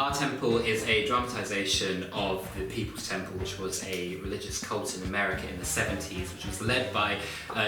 Our Temple is a dramatisation of the People's Temple, which was a religious cult in America in the 70s, which was led by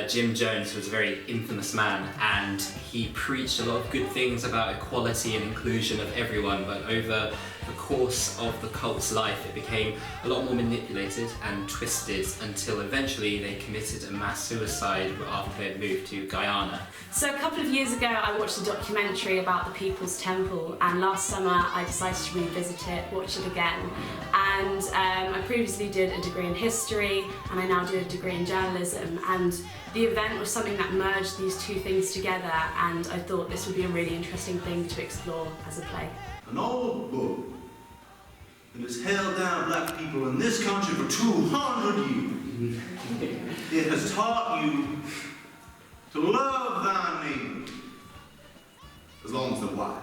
Jim Jones, who was a very infamous man, and he preached a lot of good things about equality and inclusion of everyone, but over the course of the cult's life it became a lot more manipulated and twisted until eventually they committed a mass suicide after they had moved to Guyana. So a couple of years ago I watched a documentary about the People's Temple, and last summer I decided to revisit it, watch it again. And I previously did a degree in history and I now do a degree in journalism, and the event was something that merged these two things together, and I thought this would be a really interesting thing to explore as a play. An old book that has held down black people in this country for 200 years. It has taught you to love thy neighbor, as long as they're white.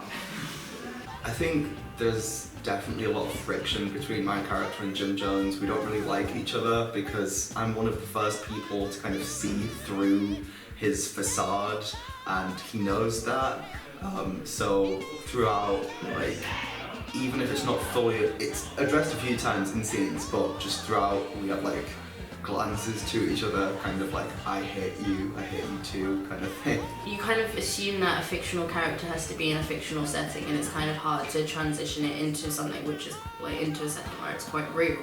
I think there's definitely a lot of friction between my character and Jim Jones. We don't really like each other because I'm one of the first people to kind of see through his facade, and he knows that. So throughout, like, even if it's not fully, it's addressed a few times in scenes, but just throughout we have like glances to each other, kind of like, I hate you too, kind of thing. You kind of assume that a fictional character has to be in a fictional setting, and it's kind of hard to transition it into something which is like into a setting where it's quite real,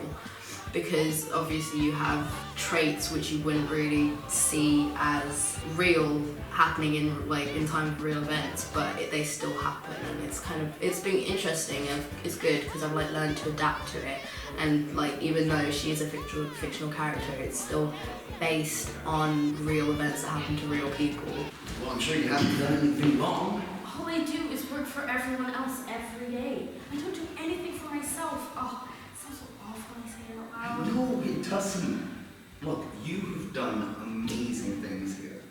because obviously you have traits which you wouldn't really see as real happening in time of real events, but they still happen, and it's been interesting and it's good because I've like learned to adapt to it, and like even though she is a fictional character, it's still based on real events that happen to real people. Well, I'm sure you haven't done anything wrong. All I do is work for everyone else every day. I don't do anything for myself. Oh, it sounds so awful when I say it out loud. No, it doesn't. Look, you have done amazing things here.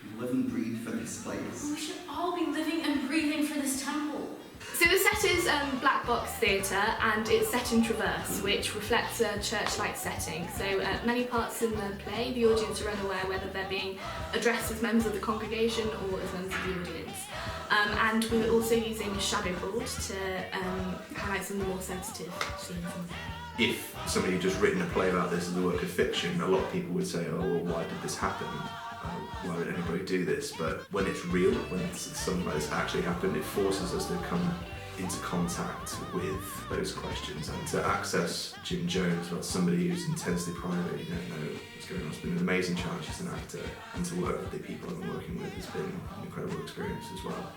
You live and breathe for this place. We should all be living and breathing for this temple. So the set is Black Box Theatre, and it's set in Traverse, which reflects a church-like setting. So many parts in the play, the audience are unaware whether they're being addressed as members of the congregation or as members of the audience. And we're also using a shadow board to highlight some of the more sensitive scenes in there. If somebody had just written a play about this as a work of fiction, a lot of people would say, oh, well, why did this happen? Why would anybody do this? But when it's real, when something like this actually happened, it forces us to come into contact with those questions and to access Jim Jones, well, somebody who's intensely private, you don't know what's going on. It's been an amazing challenge as an actor, and to work with the people I've been working with has been an incredible experience as well.